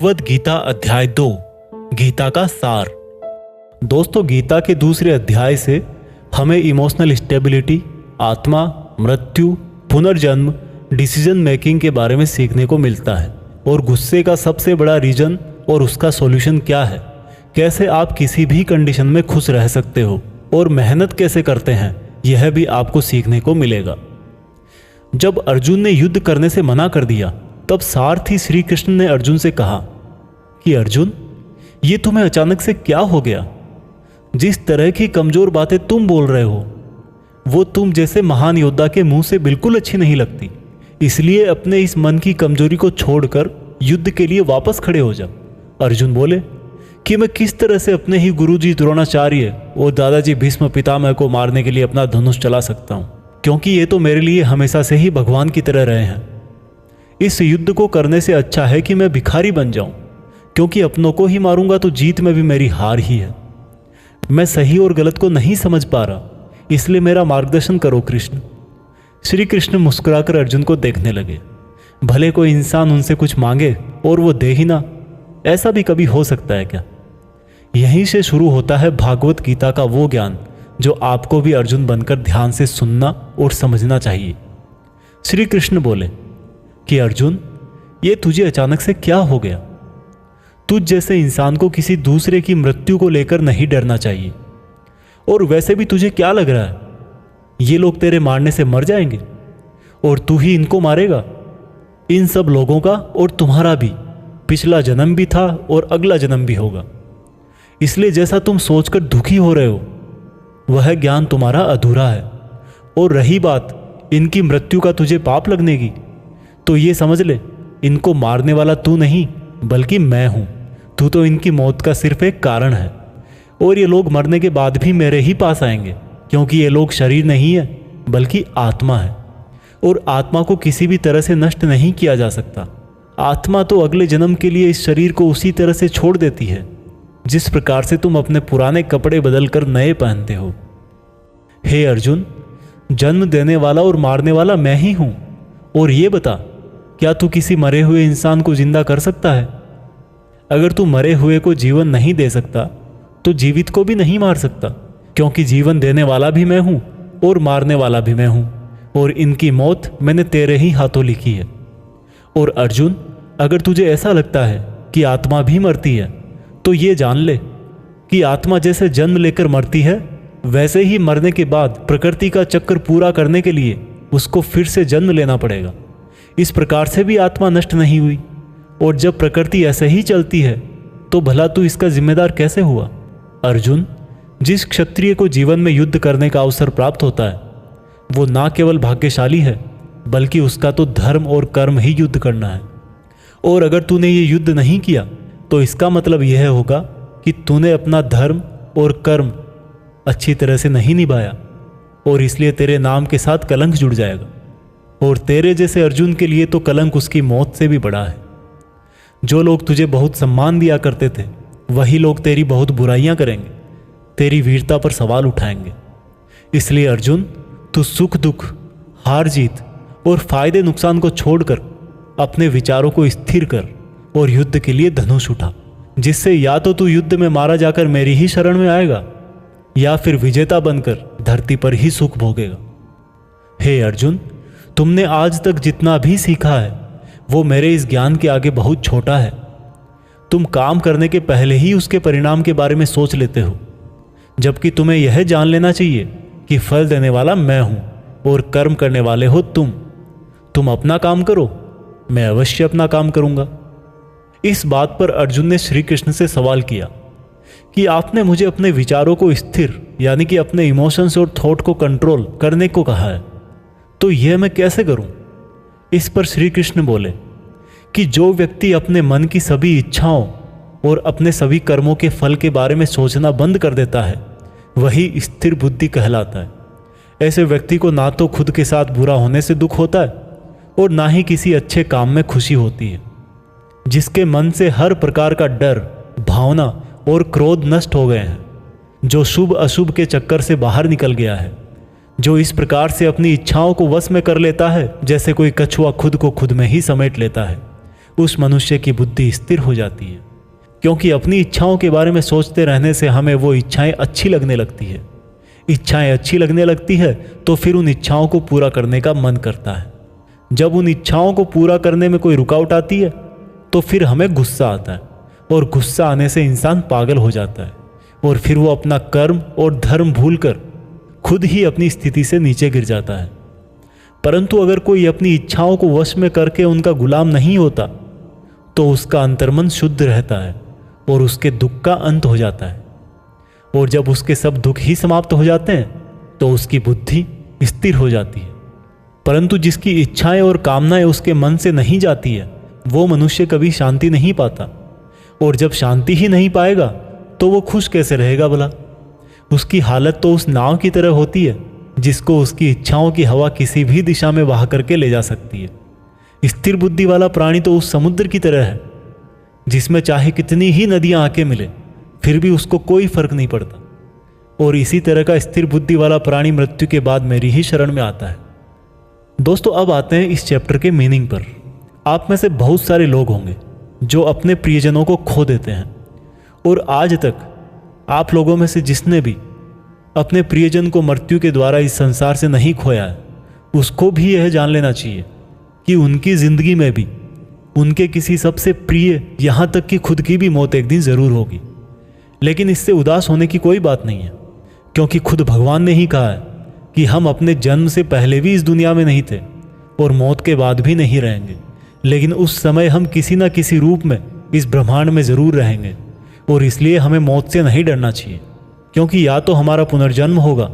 भगवद गीता अध्याय 2 गीता का सार। दोस्तों, गीता के दूसरे अध्याय से हमें इमोशनल स्टेबिलिटी, आत्मा, मृत्यु, पुनर्जन्म, डिसीजन मेकिंग के बारे में सीखने को मिलता है और गुस्से का सबसे बड़ा रीजन और उसका सॉल्यूशन क्या है, कैसे आप किसी भी कंडीशन में खुश रह सकते हो और मेहनत कैसे करते हैं, यह भी आपको सीखने को मिलेगा। जब अर्जुन ने युद्ध करने से मना कर दिया तब सारथी श्री कृष्ण ने अर्जुन से कहा कि अर्जुन, ये तुम्हें अचानक से क्या हो गया? जिस तरह की कमजोर बातें तुम बोल रहे हो वो तुम जैसे महान योद्धा के मुंह से बिल्कुल अच्छी नहीं लगती। इसलिए अपने इस मन की कमजोरी को छोड़कर युद्ध के लिए वापस खड़े हो जा। अर्जुन बोले कि मैं किस तरह से अपने ही गुरुजी द्रोणाचार्य और दादाजी भीष्म पितामह को मारने के लिए अपना धनुष चला सकता हूं, क्योंकि ये तो मेरे लिए हमेशा से ही भगवान की तरह रहे हैं। इस युद्ध को करने से अच्छा है कि मैं भिखारी बन जाऊं, क्योंकि अपनों को ही मारूंगा तो जीत में भी मेरी हार ही है। मैं सही और गलत को नहीं समझ पा रहा, इसलिए मेरा मार्गदर्शन करो कृष्ण। श्री कृष्ण मुस्कुराकर अर्जुन को देखने लगे। भले कोई इंसान उनसे कुछ मांगे और वो दे ही ना, ऐसा भी कभी हो सकता है क्या? यहीं से शुरू होता है भागवत गीता का वो ज्ञान जो आपको भी अर्जुन बनकर ध्यान से सुनना और समझना चाहिए। श्री कृष्ण बोले कि अर्जुन, ये तुझे अचानक से क्या हो गया? तुझ जैसे इंसान को किसी दूसरे की मृत्यु को लेकर नहीं डरना चाहिए। और वैसे भी तुझे क्या लग रहा है, ये लोग तेरे मारने से मर जाएंगे और तू ही इनको मारेगा? इन सब लोगों का और तुम्हारा भी पिछला जन्म भी था और अगला जन्म भी होगा। इसलिए जैसा तुम सोचकर दुखी हो रहे हो वह ज्ञान तुम्हारा अधूरा है। और रही बात इनकी मृत्यु का तुझे पाप लगने की, तो ये समझ ले, इनको मारने वाला तू नहीं बल्कि मैं हूं। तू तो इनकी मौत का सिर्फ एक कारण है और ये लोग मरने के बाद भी मेरे ही पास आएंगे, क्योंकि ये लोग शरीर नहीं है बल्कि आत्मा है और आत्मा को किसी भी तरह से नष्ट नहीं किया जा सकता। आत्मा तो अगले जन्म के लिए इस शरीर को उसी तरह से छोड़ देती है जिस प्रकार से तुम अपने पुराने कपड़े बदलकर नए पहनते हो। हे अर्जुन, जन्म देने वाला और मारने वाला मैं ही हूं। और ये बता, क्या तू किसी मरे हुए इंसान को जिंदा कर सकता है? अगर तू मरे हुए को जीवन नहीं दे सकता तो जीवित को भी नहीं मार सकता, क्योंकि जीवन देने वाला भी मैं हूं और मारने वाला भी मैं हूं, और इनकी मौत मैंने तेरे ही हाथों लिखी है। और अर्जुन, अगर तुझे ऐसा लगता है कि आत्मा भी मरती है तो ये जान ले कि आत्मा जैसे जन्म लेकर मरती है वैसे ही मरने के बाद प्रकृति का चक्र पूरा करने के लिए उसको फिर से जन्म लेना पड़ेगा। इस प्रकार से भी आत्मा नष्ट नहीं हुई। और जब प्रकृति ऐसे ही चलती है तो भला तू इसका जिम्मेदार कैसे हुआ? अर्जुन, जिस क्षत्रिय को जीवन में युद्ध करने का अवसर प्राप्त होता है वो ना केवल भाग्यशाली है बल्कि उसका तो धर्म और कर्म ही युद्ध करना है। और अगर तूने ये युद्ध नहीं किया तो इसका मतलब यह होगा कि तूने अपना धर्म और कर्म अच्छी तरह से नहीं निभाया और इसलिए तेरे नाम के साथ कलंक जुड़ जाएगा। और तेरे जैसे अर्जुन के लिए तो कलंक उसकी मौत से भी बड़ा है। जो लोग तुझे बहुत सम्मान दिया करते थे वही लोग तेरी बहुत बुराइयां करेंगे, तेरी वीरता पर सवाल उठाएंगे। इसलिए अर्जुन, तू सुख दुख, हार जीत और फायदे नुकसान को छोड़कर अपने विचारों को स्थिर कर और युद्ध के लिए धनुष उठा, जिससे या तो तू युद्ध में मारा जाकर मेरी ही शरण में आएगा या फिर विजेता बनकर धरती पर ही सुख भोगेगा। हे अर्जुन, तुमने आज तक जितना भी सीखा है वो मेरे इस ज्ञान के आगे बहुत छोटा है। तुम काम करने के पहले ही उसके परिणाम के बारे में सोच लेते हो, जबकि तुम्हें यह जान लेना चाहिए कि फल देने वाला मैं हूं और कर्म करने वाले हो तुम। तुम अपना काम करो, मैं अवश्य अपना काम करूंगा। इस बात पर अर्जुन ने श्री कृष्ण से सवाल किया कि आपने मुझे अपने विचारों को स्थिर यानी कि अपने इमोशंस और थॉट को कंट्रोल करने को कहा है, तो यह मैं कैसे करूं? इस पर श्री कृष्ण बोले कि जो व्यक्ति अपने मन की सभी इच्छाओं और अपने सभी कर्मों के फल के बारे में सोचना बंद कर देता है वही स्थिर बुद्धि कहलाता है। ऐसे व्यक्ति को ना तो खुद के साथ बुरा होने से दुख होता है और ना ही किसी अच्छे काम में खुशी होती है। जिसके मन से हर प्रकार का डर, भावना और क्रोध नष्ट हो गए हैं, जो शुभ अशुभ के चक्कर से बाहर निकल गया है, जो इस प्रकार से अपनी इच्छाओं को वश में कर लेता है जैसे कोई कछुआ खुद को खुद में ही समेट लेता है, उस मनुष्य की बुद्धि स्थिर हो जाती है, क्योंकि अपनी इच्छाओं के बारे में सोचते रहने से हमें वो इच्छाएं अच्छी लगने लगती है। इच्छाएं अच्छी लगने लगती है तो फिर उन इच्छाओं को पूरा करने का मन करता है। जब उन इच्छाओं को पूरा करने में कोई रुकावट आती है तो फिर हमें गुस्सा आता है, और गुस्सा आने से इंसान पागल हो जाता है, और फिर वो अपना कर्म और धर्म भूलकर खुद ही अपनी स्थिति से नीचे गिर जाता है। परंतु अगर कोई अपनी इच्छाओं को वश में करके उनका गुलाम नहीं होता तो उसका अंतर्मन शुद्ध रहता है और उसके दुख का अंत हो जाता है, और जब उसके सब दुख ही समाप्त हो जाते हैं तो उसकी बुद्धि स्थिर हो जाती है। परंतु जिसकी इच्छाएं और कामनाएं उसके मन से नहीं जाती है वो मनुष्य कभी शांति नहीं पाता, और जब शांति ही नहीं पाएगा तो वो खुश कैसे रहेगा भला। उसकी हालत तो उस नाव की तरह होती है जिसको उसकी इच्छाओं की हवा किसी भी दिशा में बहा करके ले जा सकती है। स्थिर बुद्धि वाला प्राणी तो उस समुद्र की तरह है जिसमें चाहे कितनी ही नदियां आके मिले फिर भी उसको कोई फर्क नहीं पड़ता, और इसी तरह का स्थिर बुद्धि वाला प्राणी मृत्यु के बाद मेरी ही शरण में आता है। दोस्तों, अब आते हैं इस चैप्टर के मीनिंग पर। आप में से बहुत सारे लोग होंगे जो अपने प्रियजनों को खो देते हैं, और आज तक आप लोगों में से जिसने भी अपने प्रियजन को मृत्यु के द्वारा इस संसार से नहीं खोया है उसको भी यह जान लेना चाहिए कि उनकी जिंदगी में भी उनके किसी सबसे प्रिय, यहाँ तक कि खुद की भी मौत एक दिन ज़रूर होगी। लेकिन इससे उदास होने की कोई बात नहीं है, क्योंकि खुद भगवान ने ही कहा है कि हम अपने जन्म से पहले भी इस दुनिया में नहीं थे और मौत के बाद भी नहीं रहेंगे, लेकिन उस समय हम किसी न किसी रूप में इस ब्रह्मांड में ज़रूर रहेंगे, और इसलिए हमें मौत से नहीं डरना चाहिए, क्योंकि या तो हमारा पुनर्जन्म होगा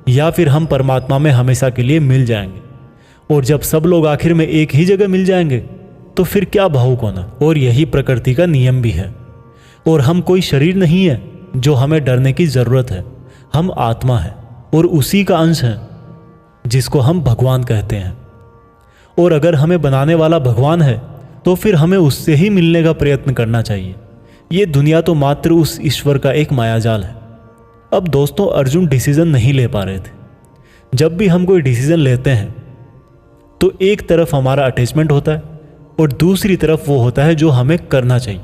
या फिर हम परमात्मा में हमेशा के लिए मिल जाएंगे। और जब सब लोग आखिर में एक ही जगह मिल जाएंगे तो फिर क्या भावुक होना। और यही प्रकृति का नियम भी है। और हम कोई शरीर नहीं है जो हमें डरने की ज़रूरत है। हम आत्मा है और उसी का अंश है जिसको हम भगवान कहते हैं। और अगर हमें बनाने वाला भगवान है तो फिर हमें उससे ही मिलने का प्रयत्न करना चाहिए। ये दुनिया तो मात्र उस ईश्वर का एक मायाजाल है। अब दोस्तों, अर्जुन डिसीजन नहीं ले पा रहे थे। जब भी हम कोई डिसीजन लेते हैं तो एक तरफ हमारा अटैचमेंट होता है और दूसरी तरफ वो होता है जो हमें करना चाहिए,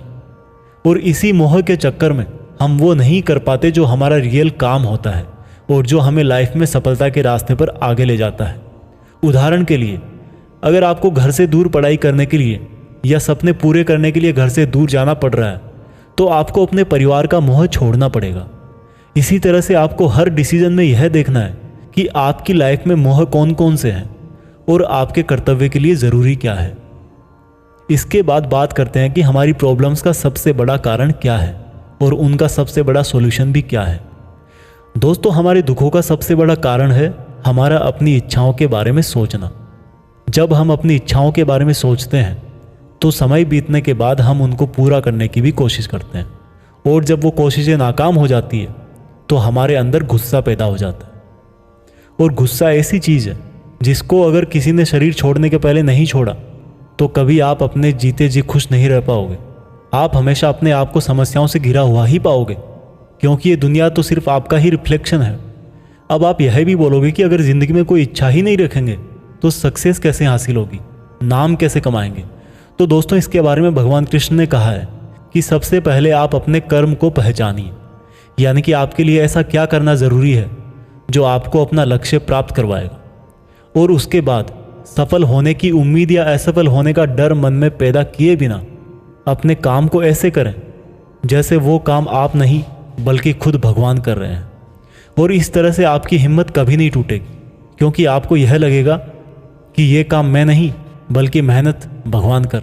और इसी मोह के चक्कर में हम वो नहीं कर पाते जो हमारा रियल काम होता है और जो हमें लाइफ में सफलता के रास्ते पर आगे ले जाता है। उदाहरण के लिए, अगर आपको घर से दूर पढ़ाई करने के लिए या सपने पूरे करने के लिए घर से दूर जाना पड़ रहा है तो आपको अपने परिवार का मोह छोड़ना पड़ेगा। इसी तरह से आपको हर डिसीजन में यह देखना है कि आपकी लाइफ में मोह कौन कौन से हैं और आपके कर्तव्य के लिए ज़रूरी क्या है। इसके बाद बात करते हैं कि हमारी प्रॉब्लम्स का सबसे बड़ा कारण क्या है और उनका सबसे बड़ा सॉल्यूशन भी क्या है। दोस्तों, हमारे दुखों का सबसे बड़ा कारण है हमारा अपनी इच्छाओं के बारे में सोचना। जब हम अपनी इच्छाओं के बारे में सोचते हैं तो समय बीतने के बाद हम उनको पूरा करने की भी कोशिश करते हैं, और जब वो कोशिशें नाकाम हो जाती है तो हमारे अंदर गुस्सा पैदा हो जाता है। और गुस्सा ऐसी चीज़ है जिसको अगर किसी ने शरीर छोड़ने के पहले नहीं छोड़ा तो कभी आप अपने जीते जी खुश नहीं रह पाओगे। आप हमेशा अपने आप को समस्याओं से घिरा हुआ ही पाओगे, क्योंकि ये दुनिया तो सिर्फ आपका ही रिफ्लेक्शन है। अब आप यह भी बोलोगे कि अगर ज़िंदगी में कोई इच्छा ही नहीं रखेंगे तो सक्सेस कैसे हासिल होगी, नाम कैसे कमाएंगे। तो दोस्तों, इसके बारे में भगवान कृष्ण ने कहा है कि सबसे पहले आप अपने कर्म को पहचानिए, यानी कि आपके लिए ऐसा क्या करना ज़रूरी है जो आपको अपना लक्ष्य प्राप्त करवाएगा, और उसके बाद सफल होने की उम्मीद या असफल होने का डर मन में पैदा किए बिना अपने काम को ऐसे करें जैसे वो काम आप नहीं बल्कि खुद भगवान कर रहे हैं। और इस तरह से आपकी हिम्मत कभी नहीं टूटेगी, क्योंकि आपको यह लगेगा कि ये काम मैं नहीं बल्कि मेहनत भगवान कर